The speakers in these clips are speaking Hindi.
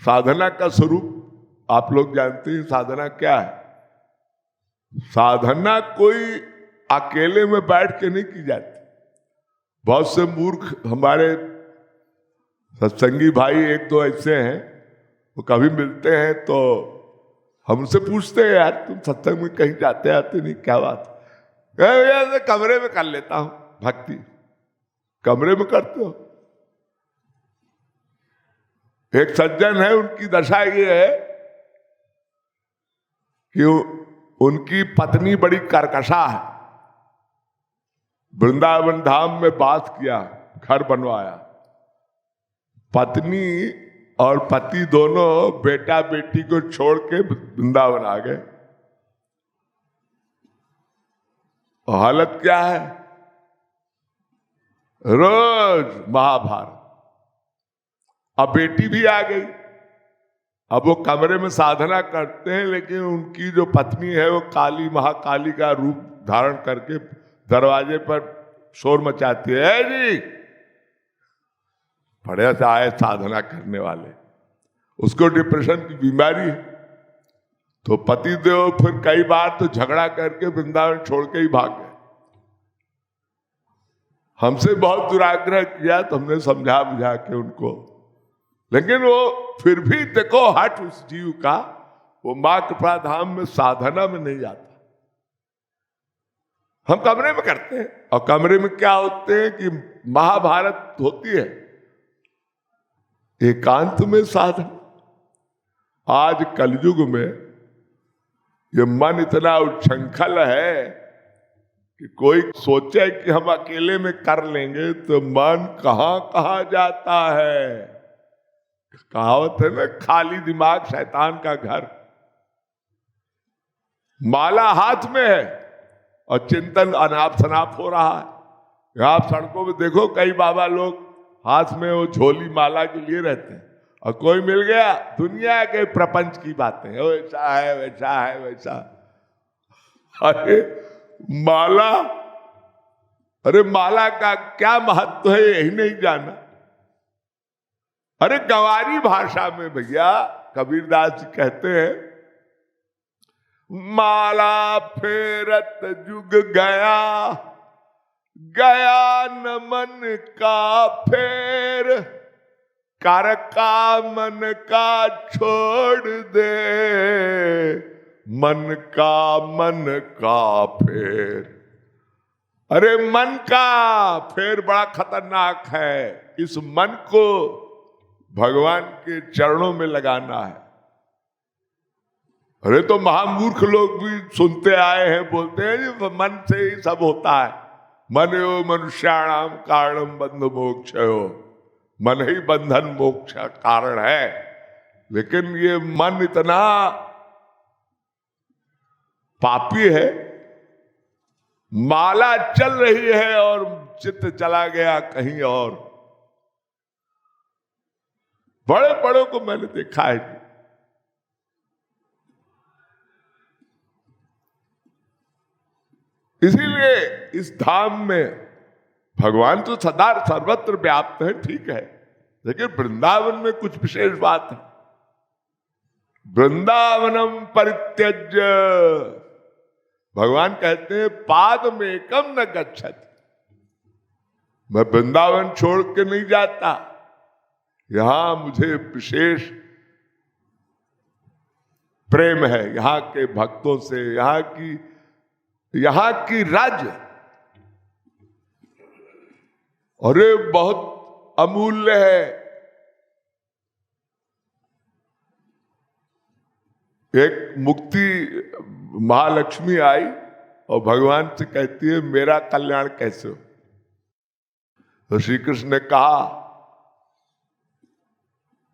साधना का स्वरूप आप लोग जानते हैं। साधना क्या है? साधना कोई अकेले में बैठ के नहीं की जाती। बहुत से मूर्ख हमारे सत्संगी भाई एक दो ऐसे हैं, वो कभी मिलते हैं तो हमसे पूछते हैं, यार तुम सत्संग में कहीं जाते आते नहीं, क्या बात? यार कमरे में कर लेता हूं भक्ति। कमरे में करते हो? एक सज्जन है, उनकी दशा ये है कि उनकी पत्नी बड़ी कर्कशा है। वृंदावन धाम में बात किया, घर बनवाया, पत्नी और पति दोनों बेटा बेटी को छोड़ के वृंदावन आ गए। और हालत क्या है? रोज महाभारत। अब बेटी भी आ गई, अब वो कमरे में साधना करते हैं, लेकिन उनकी जो पत्नी है वो काली महाकाली का रूप धारण करके दरवाजे पर शोर मचाती है, जी बड़े से आए साधना करने वाले, उसको डिप्रेशन की बीमारी है। तो पति देव फिर कई बार तो झगड़ा करके वृंदावन छोड़ के ही भाग गए। हमसे बहुत दुराग्रह किया तो हमने समझा बुझा के उनको, लेकिन वो फिर भी देखो हट उस जीव का, वो मां कृपा धाम में साधना में नहीं जाता। हम कमरे में करते हैं, और कमरे में क्या होते हैं कि महाभारत होती है, एकांत में साधन। आज कलयुग में ये मन इतना उच्छृंखल है कि कोई सोचे कि हम अकेले में कर लेंगे तो मन कहां कहां जाता है। कहावत है ना, खाली दिमाग शैतान का घर। माला हाथ में है और चिंतन अनाप शनाप हो रहा है। आप सड़कों में देखो, कई बाबा लोग हाथ में वो झोली माला के लिए रहते हैं, और कोई मिल गया दुनिया के प्रपंच की बातें, वैसा है वैसा है वैसा। अरे माला, अरे माला का क्या महत्व है यही नहीं जाना। अरे गंवारी भाषा में भैया कबीरदास जी कहते हैं, माला फेरत जुग गया, गया न मन का फेर, कर का मन का छोड़ दे, मन का फेर। अरे मन का फेर बड़ा खतरनाक है। इस मन को भगवान के चरणों में लगाना है। अरे तो महामूर्ख लोग भी सुनते आए हैं, बोलते हैं मन से ही सब होता है। मन यो मनुष्याणाम कारणम बंध मोक्ष हो, मन ही बंधन मोक्ष का कारण है। लेकिन ये मन इतना पापी है, माला चल रही है और चित्त चला गया कहीं और। बड़े बड़ों को मैंने देखा है। इसीलिए इस धाम में भगवान तो सदा सर्वत्र व्याप्त है, ठीक है, लेकिन वृंदावन में कुछ विशेष बात है। वृंदावनम परित्यज्य, भगवान कहते हैं पाद में कम न गच्छति। मैं वृंदावन छोड़ के नहीं जाता, यहां मुझे विशेष प्रेम है यहां के भक्तों से, यहां की राज्य अरे बहुत अमूल्य है। एक मुक्ति महालक्ष्मी आई और भगवान से कहती है मेरा कल्याण कैसे हो। तो श्री कृष्ण ने कहा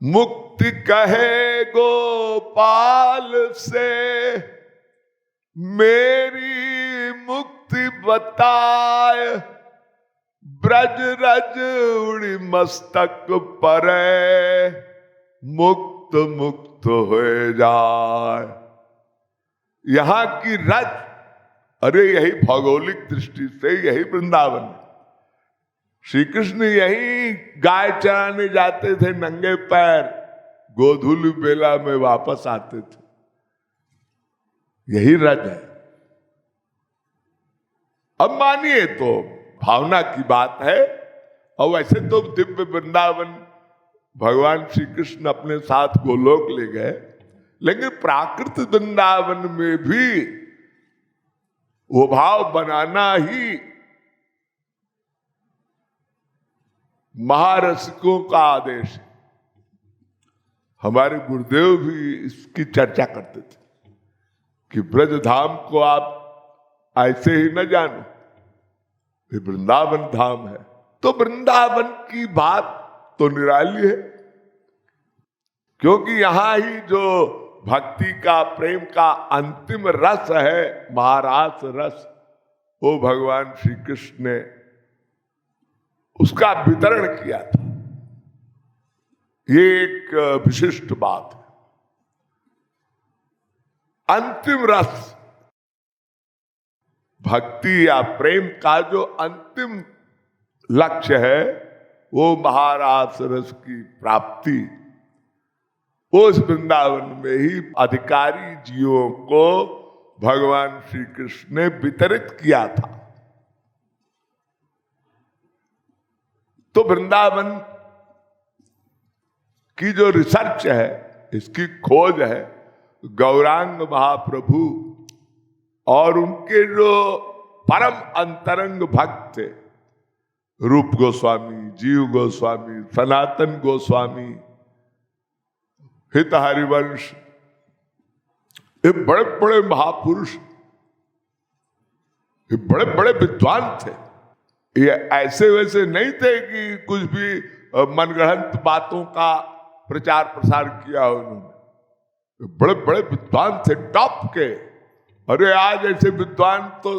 मुक्ति कहे गोपाल से, मेरी मुक्ति बताए, ब्रज रज उड़ी मस्तक परे, मुक्त मुक्त हो जाए। यहां की रज, अरे यही भौगोलिक दृष्टि से यही वृंदावन है। श्री कृष्ण यही गाय चराने जाते थे नंगे पैर, गोधूली बेला में वापस आते थे। यही रज है। अब मानिए तो भावना की बात है, और वैसे तो दिव्य वृंदावन भगवान श्री कृष्ण अपने साथ गोलोक ले गए, लेकिन प्राकृत वृंदावन में भी वो भाव बनाना ही महारसिकों का आदेश है। हमारे गुरुदेव भी इसकी चर्चा करते थे कि ब्रज धाम को आप ऐसे ही न जानो, ये वृंदावन धाम है। तो वृंदावन की बात तो निराली है, क्योंकि यहां ही जो भक्ति का, प्रेम का अंतिम रस है, महारास रस, वो भगवान श्री कृष्ण ने उसका वितरण किया था। ये एक विशिष्ट बात है। अंतिम रस, भक्ति या प्रेम का जो अंतिम लक्ष्य है, वो महारास रस की प्राप्ति, उस वृंदावन में ही अधिकारी जीवों को भगवान श्री कृष्ण ने वितरित किया था। तो वृंदावन की जो रिसर्च है, इसकी खोज है, गौरांग महाप्रभु और उनके जो परम अंतरंग भक्त थे, रूप गोस्वामी, जीव गोस्वामी, सनातन गोस्वामी, हित हरिवंश, ये बड़े बड़े महापुरुष, ये बड़े बड़े विद्वान थे। ये ऐसे वैसे नहीं थे कि कुछ भी मनगढ़ंत बातों का प्रचार प्रसार किया उन्होंने। बड़े बड़े विद्वान थे, टॉप के। अरे आज ऐसे विद्वान तो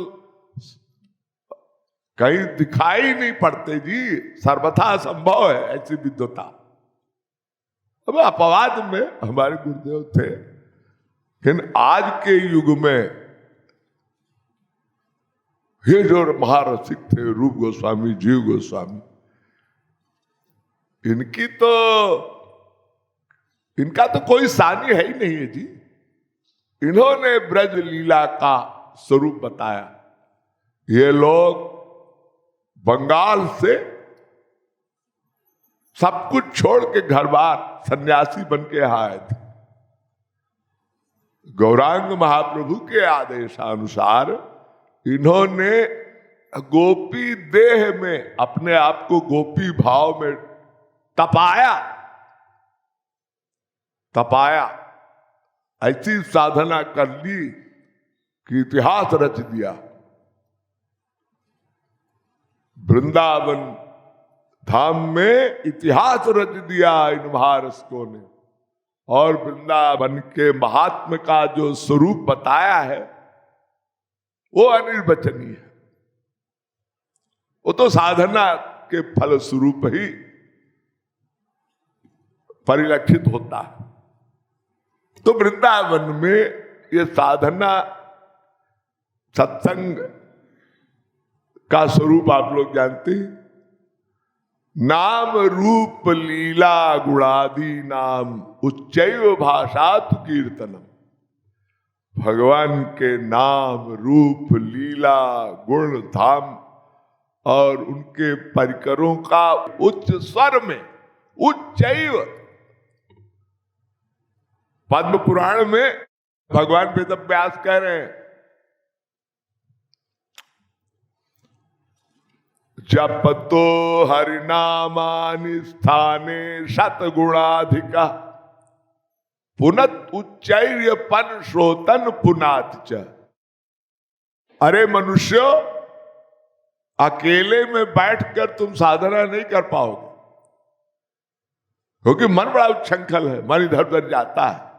कहीं दिखाई नहीं पड़ते जी, सर्वथा संभव है ऐसी विद्वता। अब अपवाद में हमारे गुरुदेव थे, लेकिन आज के युग में ये जो महारसिक थे, रूप गोस्वामी, जीव गोस्वामी, इनका तो कोई सानी है ही नहीं है जी। इन्होंने ब्रज लीला का स्वरूप बताया। ये लोग बंगाल से सब कुछ छोड़ के घर बार सन्यासी बन के आए थे। गौरांग महाप्रभु के आदेशानुसार इन्होंने गोपी देह में अपने आप को गोपी भाव में तपाया, ऐसी साधना कर ली कि इतिहास रच दिया। वृंदावन धाम में इतिहास रच दिया इन महारसिकों ने, और वृंदावन के महात्म का जो स्वरूप बताया है वो अनिर्वचनीय है। वो तो साधना के फल स्वरूप ही परिलक्षित होता है। तो वृंदावन में ये साधना, सत्संग का स्वरूप आप लोग जानते हैं। नाम रूप लीला गुणादि नाम उच्चैव भाषातु कीर्तनम। भगवान के नाम, रूप, लीला, गुण, धाम और उनके परिकरों का उच्च स्वर में, उच्चैव, पद्म पुराण में भगवान वेद व्यास कह रहे हैं, जपतो हरिनामानि स्थाने शतगुणाधिका पुनत उच्चैर्य पन श्रोतन पुनात च। अरे मनुष्य, अकेले में बैठकर तुम साधना नहीं कर पाओगे, क्योंकि मन बड़ा उच्छृंखल है, मन इधर उधर जाता है।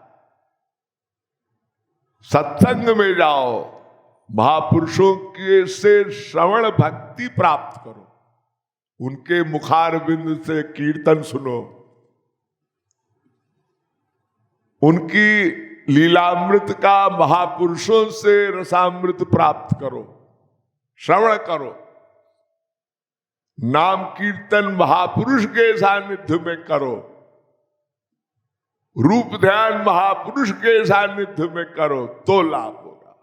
सत्संग में जाओ, महापुरुषों के से श्रवण भक्ति प्राप्त करो, उनके मुखारविंद से कीर्तन सुनो, उनकी लीलामृत का महापुरुषों से रसामृत प्राप्त करो, श्रवण करो, नाम कीर्तन महापुरुष के सानिध्य में करो। रूप ध्यान महापुरुष के सानिध्य में करो तो लाभ होगा,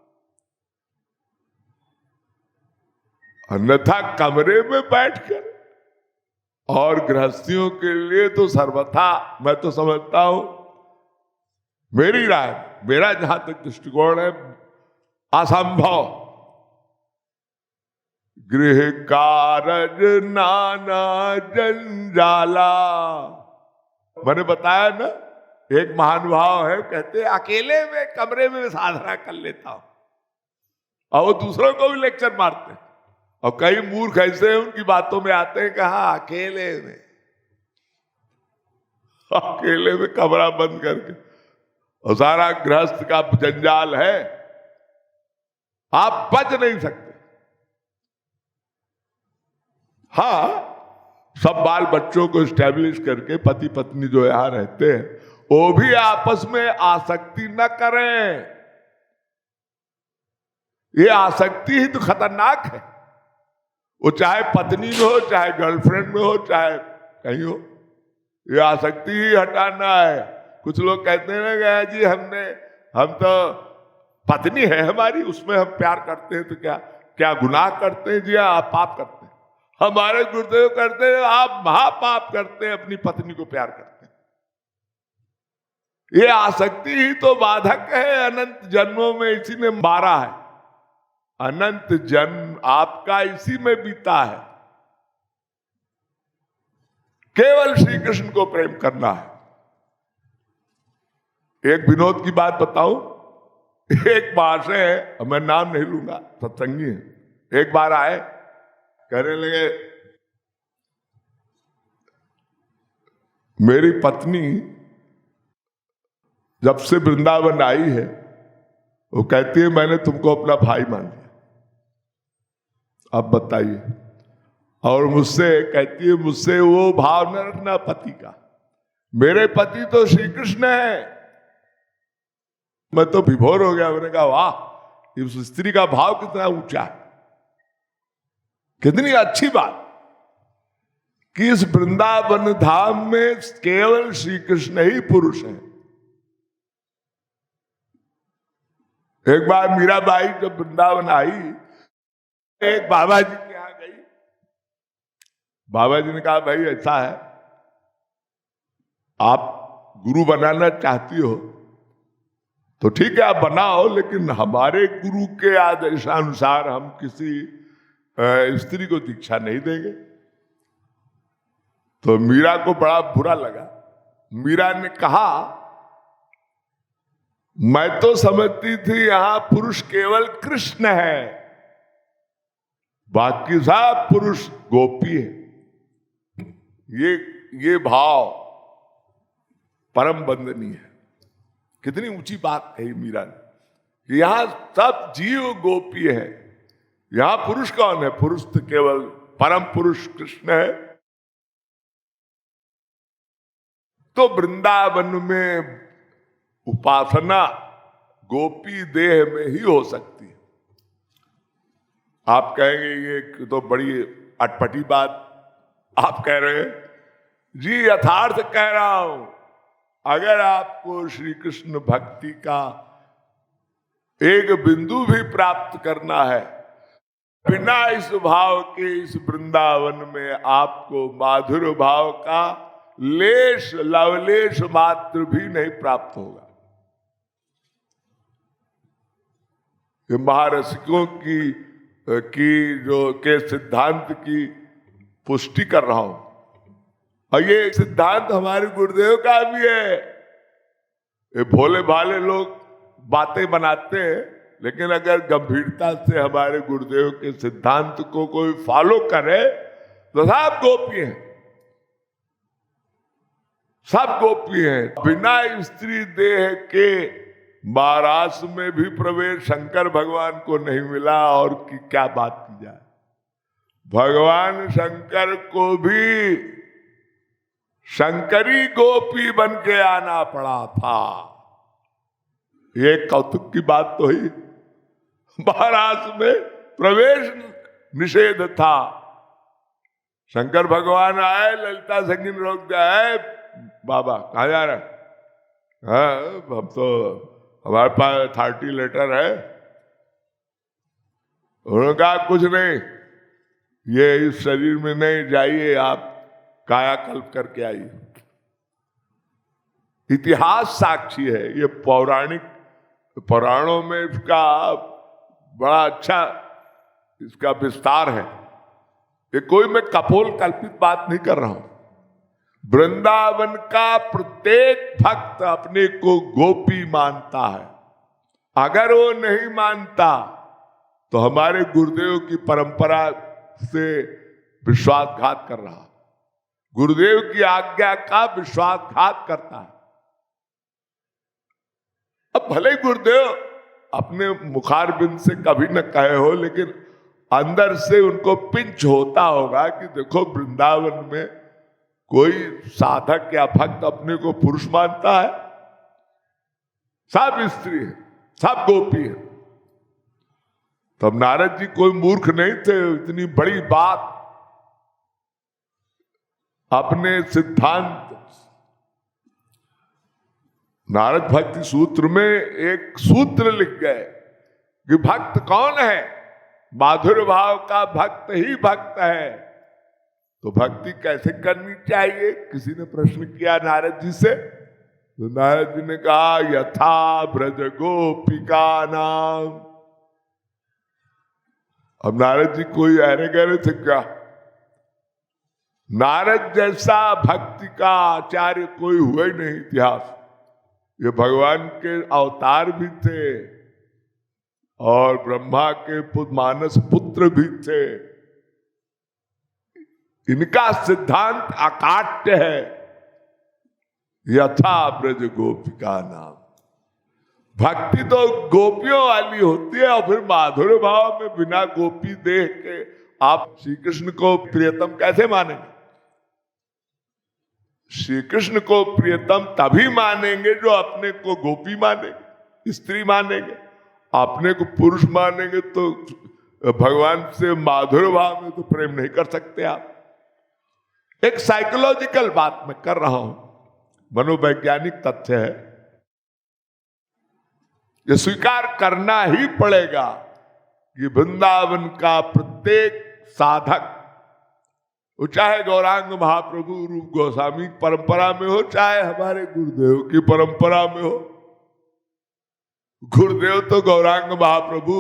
अन्यथा कमरे में बैठकर। और गृहस्थियों के लिए तो सर्वथा मैं तो समझता हूं, मेरी राय, मेरा जहां तक दृष्टिकोण है, असंभव गृह कारज नाना जंजाला। मैंने बताया ना, एक महानुभाव है, कहते अकेले में कमरे में साधना कर लेता हूं, और वो दूसरों को भी लेक्चर मारते हैं। और कई मूर्ख ऐसे हैं, उनकी बातों में आते हैं, कहा अकेले में कमरा बंद करके, और सारा गृहस्थ का जंजाल है, आप बच नहीं सकते। हाँ, सब बाल बच्चों को स्टैब्लिश करके पति पत्नी जो यहां रहते हैं, वो भी आपस में आसक्ति न करें। ये आसक्ति ही तो खतरनाक है। वो चाहे पत्नी में हो, चाहे गर्लफ्रेंड में हो, चाहे कहीं हो, ये आसक्ति ही हटाना है। कुछ लोग कहते हैं ना, गया जी हम तो पत्नी है हमारी, उसमें हम प्यार करते हैं, तो क्या गुनाह करते हैं? जी आप पाप करते हैं। हमारे गुरुदेव करते हैं, आप महापाप करते हैं, अपनी पत्नी को प्यार करते हैं। ये आसक्ति ही तो बाधक है। अनंत जन्मों में इसी ने मारा है, अनंत जन्म आपका इसी में बीता है। केवल श्री कृष्ण को प्रेम करना है। एक विनोद की बात बताऊं, एक बार से, मैं नाम नहीं लूंगा, सत्संगी है, एक बार आए, कहने लगे मेरी पत्नी जब से वृंदावन आई है, वो कहती है मैंने तुमको अपना भाई मान लिया, अब बताइए। और मुझसे कहती है, मुझसे वो भाव न रखना पति का, मेरे पति तो श्री कृष्ण है। मैं तो विभोर हो गया, मैंने कहा वाह, इस स्त्री का भाव कितना ऊंचा है, कितनी अच्छी बात कि इस वृंदावन धाम में केवल श्री कृष्ण ही पुरुष है। एक बार मीराबाई जब वृंदावन आई, एक बाबा जी के यहां गई, बाबा जी ने कहा भाई ऐसा है, आप गुरु बनाना चाहती हो तो ठीक है आप बनाओ, लेकिन हमारे गुरु के आदेशानुसार हम किसी स्त्री को दीक्षा नहीं देंगे। तो मीरा को बड़ा बुरा लगा। मीरा ने कहा मैं तो समझती थी यहां पुरुष केवल कृष्ण है, बाकी सब पुरुष गोपी है। ये भाव परम वंदनीय है। कितनी ऊंची बात कही मीरा ने, यहां सब जीव गोपी है, यहां पुरुष कौन है? पुरुष तो केवल परम पुरुष कृष्ण है। तो वृंदावन में उपासना गोपी देह में ही हो सकती है। आप कहेंगे ये तो बड़ी अटपटी बात आप कह रहे हैं। जी यथार्थ कह रहा हूं। अगर आपको श्री कृष्ण भक्ति का एक बिंदु भी प्राप्त करना है, बिना इस भाव के इस वृंदावन में आपको माधुर्य भाव का लेश लवलेश मात्र भी नहीं प्राप्त होगा। ये महारसिकों की जो के सिद्धांत की पुष्टि कर रहा हूं, और ये सिद्धांत हमारे गुरुदेव का भी है। ये भोले भाले लोग बातें बनाते हैं, लेकिन अगर गंभीरता से हमारे गुरुदेव के सिद्धांत को कोई फॉलो करे तो सब गोपी हैं, सब गोपी हैं। बिना स्त्री देह के महाराज में भी प्रवेश शंकर भगवान को नहीं मिला, और की क्या बात की जाए। भगवान शंकर को भी शंकरी गोपी बन के आना पड़ा था। ये कौतुक की बात तो ही, महाराज में प्रवेश निषेध था। शंकर भगवान आए, ललिता संगीन रोक गए, बाबा कहां जा रहे? हाँ, हम तो हमारे पास 30 लेटर है। उन्होंने कहा कुछ नहीं, ये इस शरीर में नहीं, जाइए आप कायाकल्प करके आइए। इतिहास साक्षी है, ये पौराणिक पुराणों में इसका बड़ा अच्छा इसका विस्तार है। ये कोई मैं कपोल कल्पित बात नहीं कर रहा हूं। वृंदावन का प्रत्येक भक्त अपने को गोपी मानता है। अगर वो नहीं मानता तो हमारे गुरुदेव की परंपरा से विश्वासघात कर रहा, गुरुदेव की आज्ञा का विश्वासघात करता है। अब भले गुरुदेव अपने मुखारबिंद से कभी न कहे हो, लेकिन अंदर से उनको पिंच होता होगा कि देखो वृंदावन में कोई साधक या भक्त अपने को पुरुष मानता है, सब स्त्री है, सब गोपी है। तब नारद जी कोई मूर्ख नहीं थे, इतनी बड़ी बात अपने सिद्धांत नारद भक्ति सूत्र में एक सूत्र लिख गए कि भक्त कौन है, माधुर्य भाव का भक्त ही भक्त है। तो भक्ति कैसे करनी चाहिए, किसी ने प्रश्न किया नारद जी से, तो नारद जी ने कहा यथा ब्रज गोपिका नाम। अब नारद जी कोई अरे गहरे थे क्या? नारद जैसा भक्ति का आचार्य कोई हुआ ही नहीं इतिहास। ये भगवान के अवतार भी थे और ब्रह्मा के मानस पुत्र भी थे। इनका सिद्धांत अकाट्य है, यथा ब्रज गोपिका नाम। भक्ति तो गोपियों वाली होती है, और फिर माधुर्य भाव में बिना गोपी देख के आप श्री कृष्ण को प्रियतम कैसे मानेंगे? श्री कृष्ण को प्रियतम तभी मानेंगे जो अपने को गोपी मानेंगे, स्त्री मानेंगे। अपने को पुरुष मानेंगे तो भगवान से माधुर्य भाव में तो प्रेम नहीं कर सकते आप। एक साइकोलॉजिकल बात मैं कर रहा हूं, मनोवैज्ञानिक तथ्य है, यह स्वीकार करना ही पड़ेगा कि वृंदावन का प्रत्येक साधक, वो चाहे गौरांग महाप्रभु रूप गोस्वामी परंपरा में हो, चाहे हमारे गुरुदेव की परंपरा में हो। गुरुदेव तो गौरांग महाप्रभु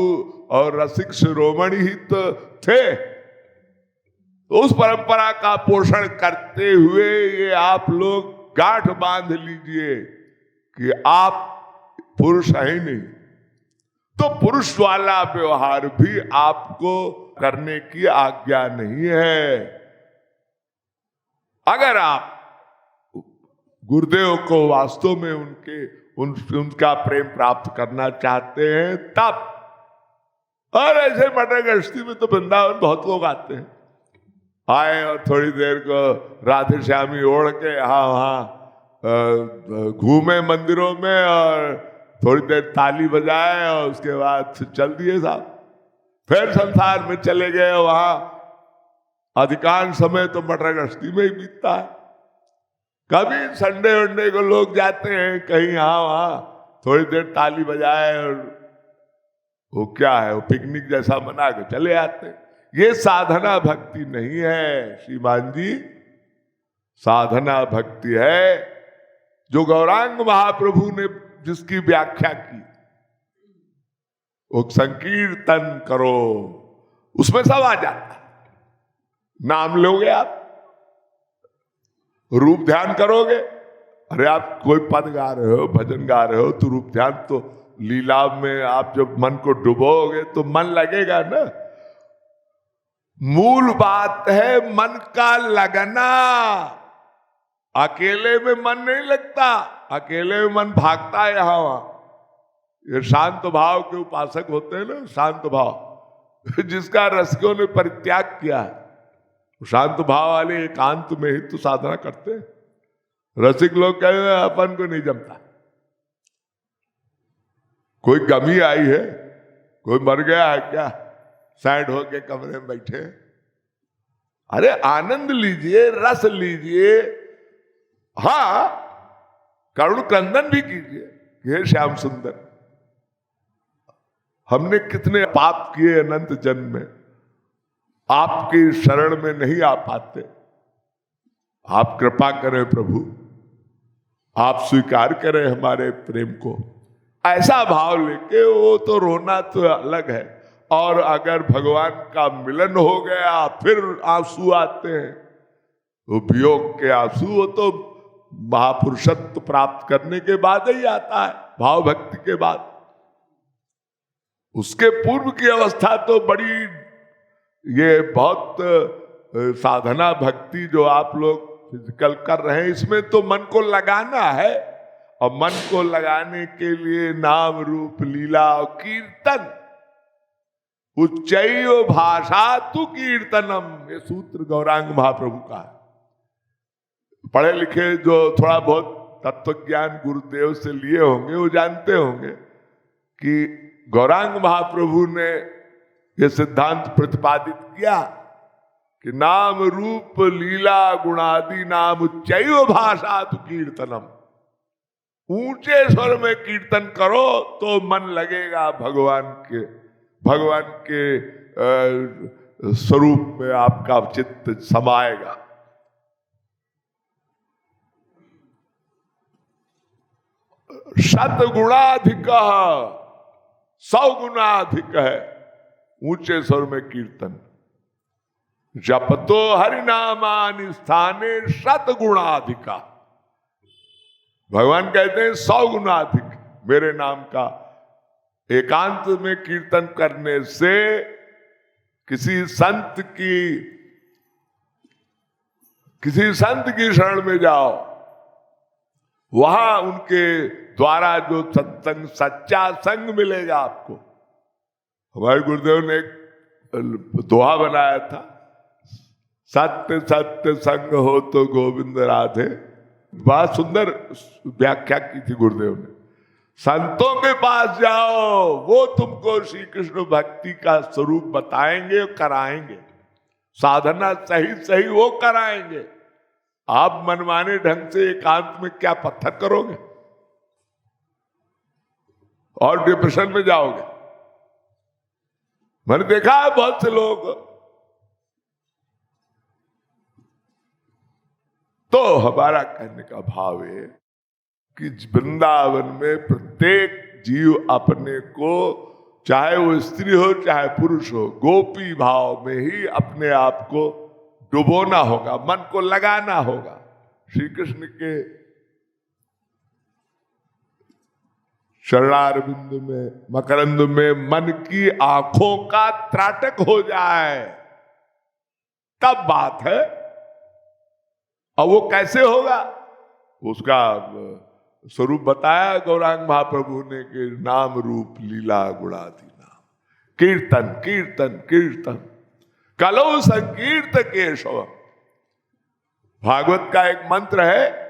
और रसिक शिरोमणि ही तो थे। तो उस परंपरा का पोषण करते हुए ये आप लोग गांठ बांध लीजिए कि आप पुरुष है ही नहीं, तो पुरुष वाला व्यवहार भी आपको करने की आज्ञा नहीं है। अगर आप गुरुदेव को वास्तव में उनका प्रेम प्राप्त करना चाहते हैं तब, और ऐसे मटर गश्ती में तो वृंदावन बहुत लोग आते हैं, आए और थोड़ी देर को राधे श्यामी ओढ़ के हाँ हाँ घूमे मंदिरों में और थोड़ी देर ताली बजाए और उसके बाद चल दिए साहब, फिर संसार में चले गए। वहां अधिकांश समय तो मटर गश्ती में ही बीतता है। कभी संडे वंडे को लोग जाते हैं कहीं यहाँ वहां, थोड़ी देर ताली बजाए और वो क्या है, वो पिकनिक जैसा मना के चले आते हैं। ये साधना भक्ति नहीं है श्रीमान जी। साधना भक्ति है जो गौरांग महाप्रभु ने जिसकी व्याख्या की, वो संकीर्तन करो, उसमें सब आ जाता है। नाम लोगे आप, रूप ध्यान करोगे, अरे आप कोई पद गा रहे हो, भजन गा रहे हो, तो रूप ध्यान तो लीला में आप जब मन को डुबोगे तो मन लगेगा ना। मूल बात है मन का लगना। अकेले में मन नहीं लगता, अकेले में मन भागता है यहां वहां। ये शांत भाव के उपासक होते हैं ना, शांत भाव जिसका रसिकों ने परित्याग किया है, शांत भाव वाले एकांत में ही तो साधना करते हैं। रसिक लोग कहते हैं अपन को नहीं जमता, कोई गमी आई है, कोई मर गया है क्या, साइड होके कमरे में बैठे। अरे आनंद लीजिए, रस लीजिए। हाँ, करुण क्रंदन भी कीजिए कि हे श्याम सुंदर, हमने कितने पाप किए अनंत जन्म में, आपकी शरण में नहीं आ पाते, आप कृपा करें प्रभु, आप स्वीकार करें हमारे प्रेम को। ऐसा भाव लेके वो तो रोना तो अलग है, और अगर भगवान का मिलन हो गया फिर आंसू आते हैं, वो वियोग के आंसू, वो तो महापुरुषत्व प्राप्त करने के बाद ही आता है, भाव भक्ति के बाद। उसके पूर्व की अवस्था तो बड़ी, ये बहुत साधना भक्ति जो आप लोग फिजिकल कर रहे हैं, इसमें तो मन को लगाना है, और मन को लगाने के लिए नाम रूप लीला और कीर्तन, उच्चैव भाषा तु कीर्तनम, ये सूत्र गौरांग महाप्रभु का है। पढ़े लिखे जो थोड़ा बहुत तत्व ज्ञान गुरुदेव से लिए होंगे वो जानते होंगे कि गौरांग महाप्रभु ने ये सिद्धांत प्रतिपादित किया कि नाम रूप लीला गुणादि नाम उच्चैव भाषा तु कीर्तनम, ऊंचे स्वर में कीर्तन करो तो मन लगेगा भगवान के स्वरूप में, आपका चित्त समाएगा। शतगुणाधिक, 100 गुना अधिक है ऊंचे स्वर में कीर्तन। जपतो हरिनामानि स्थाने शतगुणाधिका, भगवान कहते हैं 100 गुना अधिक मेरे नाम का एकांत में कीर्तन करने से, किसी संत की शरण में जाओ, वहां उनके द्वारा जो सत्संग सच्चा संग मिलेगा आपको। हमारे गुरुदेव ने एक दोहा बनाया था, सत्य सत्य संग हो तो गोविंद राधे, बहुत सुंदर व्याख्या की थी गुरुदेव ने। संतों के पास जाओ, वो तुमको श्री कृष्ण भक्ति का स्वरूप बताएंगे, कराएंगे, साधना सही वो कराएंगे। आप मनमाने ढंग से एकांत में क्या पत्थर करोगे और डिप्रेशन में जाओगे। मैंने देखा है बहुत से लोग, तो हमारा कहने का भाव है कि वृंदावन में प्रत्येक जीव अपने को, चाहे वो स्त्री हो चाहे पुरुष हो, गोपी भाव में ही अपने आप को डुबोना होगा, मन को लगाना होगा। श्री कृष्ण के शरणारविंद में, मकरंद में मन की आंखों का त्राटक हो जाए, तब बात है। और वो कैसे होगा, उसका स्वरूप बताया गौरांग महाप्रभु ने कि नाम रूप लीला गुणादि नाम, कीर्तन कीर्तन कीर्तन कलौ संकीर्त केशव। भागवत का एक मंत्र है,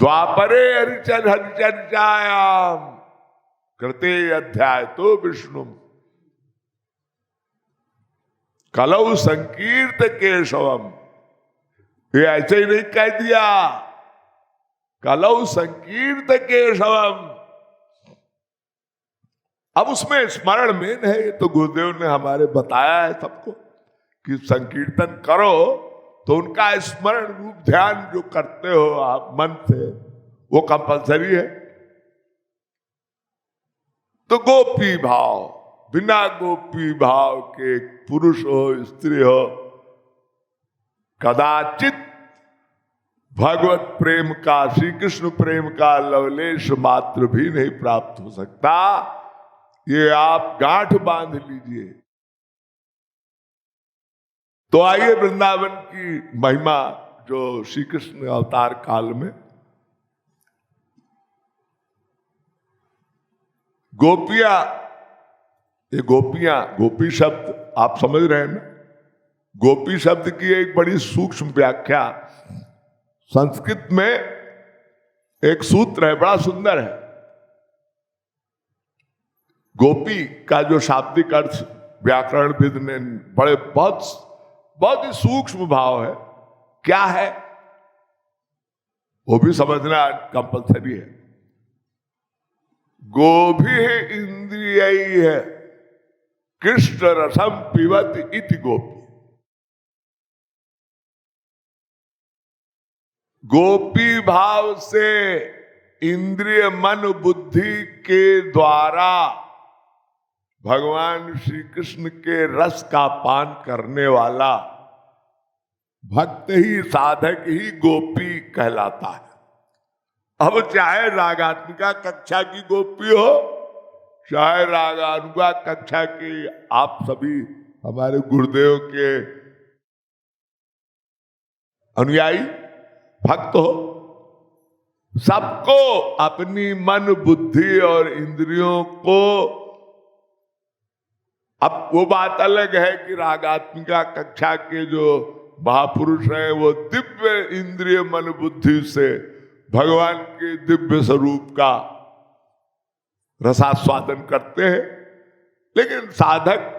द्वापरे हरिचर्चायाम कृते अध्याय तो विष्णु कलौ संकीर्त केशवम। ये ऐसे ही नहीं कह दिया, कलौ संकीर्त केशवम। अब उसमें स्मरण मेन है, ये तो गुरुदेव ने हमारे बताया है सबको कि संकीर्तन करो तो उनका स्मरण रूप ध्यान जो करते हो आप मन से, वो कंपलसरी है। तो गोपी भाव, बिना गोपी भाव के पुरुष हो स्त्री हो, कदाचित भगवत प्रेम का, श्री कृष्ण प्रेम का लवलेश मात्र भी नहीं प्राप्त हो सकता। ये आप गांठ बांध लीजिए। तो आइए वृंदावन की महिमा जो श्री कृष्ण अवतार काल में गोपियां, ये गोपियां, गोपी शब्द आप समझ रहे हैं ना, गोपी शब्द की एक बड़ी सूक्ष्म व्याख्या संस्कृत में एक सूत्र है, बड़ा सुंदर है। गोपी का जो शाब्दिक अर्थ व्याकरणविद ने बड़े बहुत ही सूक्ष्म भाव है। क्या है? वो भी समझना कंपलसरी है। गोभी इंद्रिय है, कृष्ण रसम पिबत इति गोपी। गोपी भाव से इंद्रिय मन बुद्धि के द्वारा भगवान श्री कृष्ण के रस का पान करने वाला भक्त ही, साधक ही गोपी कहलाता है। अब चाहे रागात्मिका कक्षा की गोपी हो, चाहे रागानुगा कक्षा की आप सभी हमारे गुरुदेव के अनुयायी भक्त हो, सबको अपनी मन बुद्धि और इंद्रियों को, अब वो बात अलग है कि रागात्मिका कक्षा के जो महापुरुष हैं वो दिव्य इंद्रिय मन बुद्धि से भगवान के दिव्य स्वरूप का रसास्वादन करते हैं, लेकिन साधक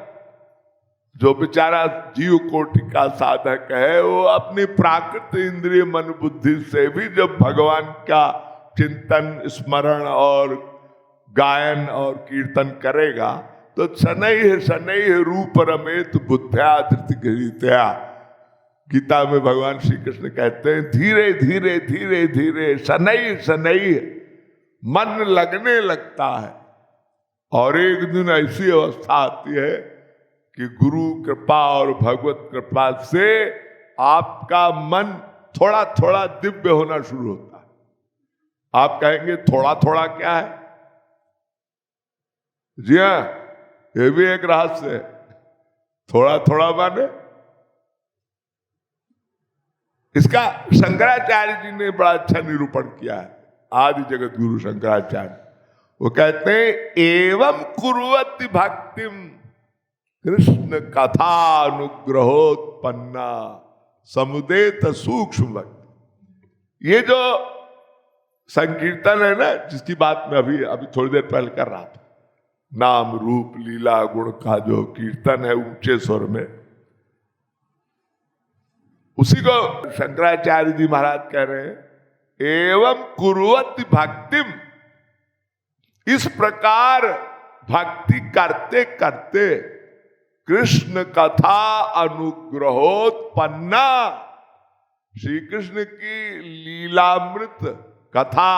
जो बेचारा जीव कोटि का साधक है वो अपनी प्राकृत इंद्रिय मन बुद्धि से भी जब भगवान का चिंतन, स्मरण और गायन और कीर्तन करेगा तो शनैः रूप रमेत बुद्ध्या धृतिगृहीतया। गीता में भगवान श्री कृष्ण कहते हैं धीरे धीरे धीरे धीरे शनैः मन लगने लगता है, और एक दिन ऐसी अवस्था आती है कि गुरु कृपा और भगवत कृपा से आपका मन थोड़ा थोड़ा दिव्य होना शुरू होता है। आप कहेंगे थोड़ा थोड़ा क्या है? जी हाँ, ये भी एक रहस्य है। थोड़ा थोड़ा माने इसका शंकराचार्य जी ने बड़ा अच्छा निरूपण किया है, आदि जगत गुरु शंकराचार्य। वो कहते हैं एवं कुर्वति भक्तिम कृष्ण कथानुग्रहोत्पन्ना समुदेत सूक्ष्म भक्ति। ये जो संकीर्तन है ना, जिसकी बात मैं अभी थोड़ी देर पहले कर रहा था, नाम रूप लीला गुण का जो कीर्तन है ऊंचे स्वर में, उसी को शंकराचार्य जी महाराज कह रहे हैं एवं कुर्वति भक्तिम। इस प्रकार भक्ति करते करते कृष्ण कथा अनुग्रहोत्पन्ना, श्री कृष्ण की लीलामृत कथा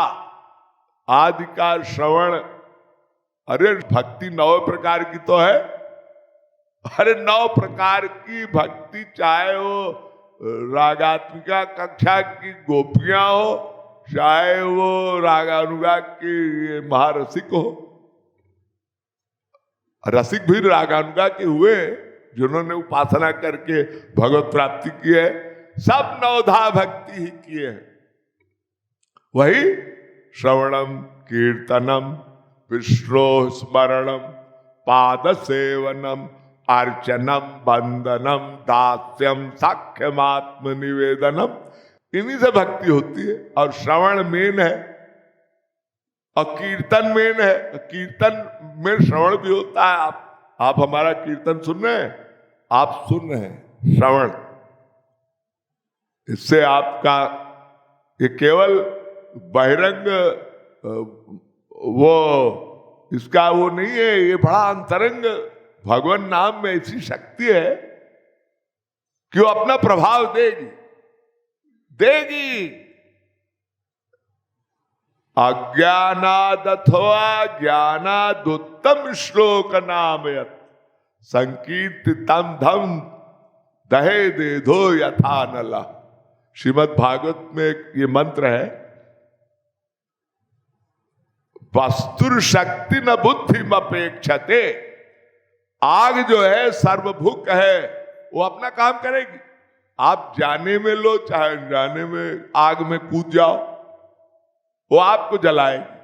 आदि का श्रवण। अरे भक्ति 9 प्रकार की तो है, अरे 9 प्रकार की भक्ति, चाहे वो रागात्मिका कक्षा की गोपियां हो, चाहे वो रागानुगा की महारसिक हो। रसिक भी रागानुगा के हुए जिन्होंने उपासना करके भगवत प्राप्ति की है, सब 9धा भक्ति ही किए हैं। वही श्रवणम कीर्तनम विष्णु स्मरणम पाद सेवनम अर्चनम बंदनम दास्यम साख्यमात्म निवेदनम, इन्हीं से भक्ति होती है। और श्रवण मेन है और कीर्तन मेन है। कीर्तन में श्रवण भी होता है। आप हमारा कीर्तन सुन रहे हैं, आप सुन रहे हैं श्रवण, इससे आपका ये केवल बहिरंग वो इसका वो नहीं है, ये बड़ा अंतरंग भगवान नाम में ऐसी शक्ति है कि वो अपना प्रभाव देगी। अज्ञानाद अथवा ज्ञानादुत्तम श्लोक नामयत संकीर्तितम धम दहे दे धो यथा नला। श्रीमद् भागवत में ये मंत्र है, वस्तुर शक्ति न बुद्धि अपेक्षते। आग जो है सर्वभुक है, वो अपना काम करेगी। आप जाने में लो चाहे अनजाने में आग में कूद जाओ, वो आपको जलाएगी।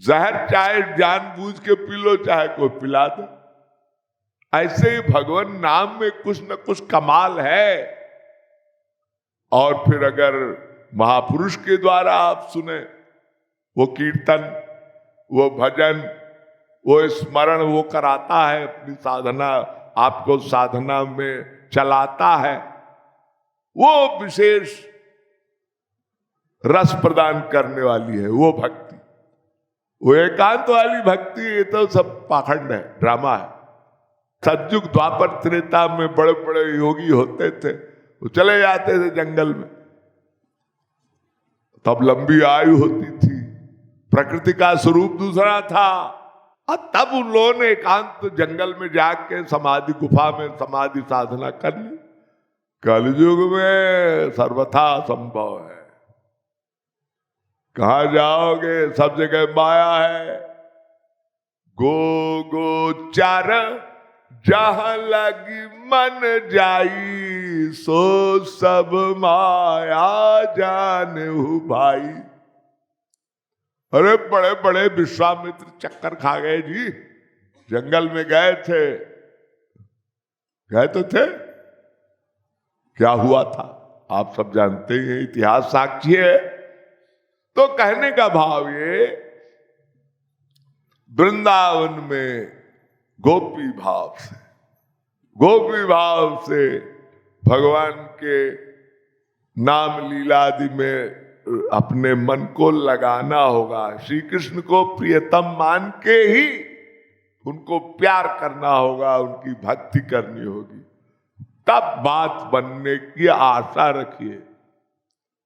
जहर चाहे जानबूझ के पी लो, चाहे कोई पिला दे। ऐसे ही भगवान नाम में कुछ न कुछ कमाल है। और फिर अगर महापुरुष के द्वारा आप सुने, वो कीर्तन, वो भजन, वो स्मरण वो कराता है, अपनी साधना आपको साधना में चलाता है, वो विशेष रस प्रदान करने वाली है वो भक्ति। वो एकांत वाली भक्ति ये तो सब पाखंड है, ड्रामा है। सतयुग द्वापर त्रेता में बड़े बड़े योगी होते थे, वो चले जाते थे जंगल में, तब लंबी आयु होती थी, प्रकृति का स्वरूप दूसरा था। और तब उन लोगों ने एकांत जंगल में जाके समाधि गुफा में समाधि साधना कर ली। कलयुग में सर्वथा संभव है, कहां जाओगे, सब जगह माया है। गोचार जहां लगी मन जाई, सो सब माया जानहु भाई। अरे बड़े बड़े विश्वामित्र चक्कर खा गए जी, जंगल में गए थे, गए तो थे, क्या हुआ था आप सब जानते हैं, इतिहास साक्षी है। तो कहने का भाव ये, वृंदावन में गोपी भाव से भगवान के नाम लीला आदि में अपने मन को लगाना होगा। श्री कृष्ण को प्रियतम मान के ही उनको प्यार करना होगा, उनकी भक्ति करनी होगी, तब बात बनने की आशा रखिए।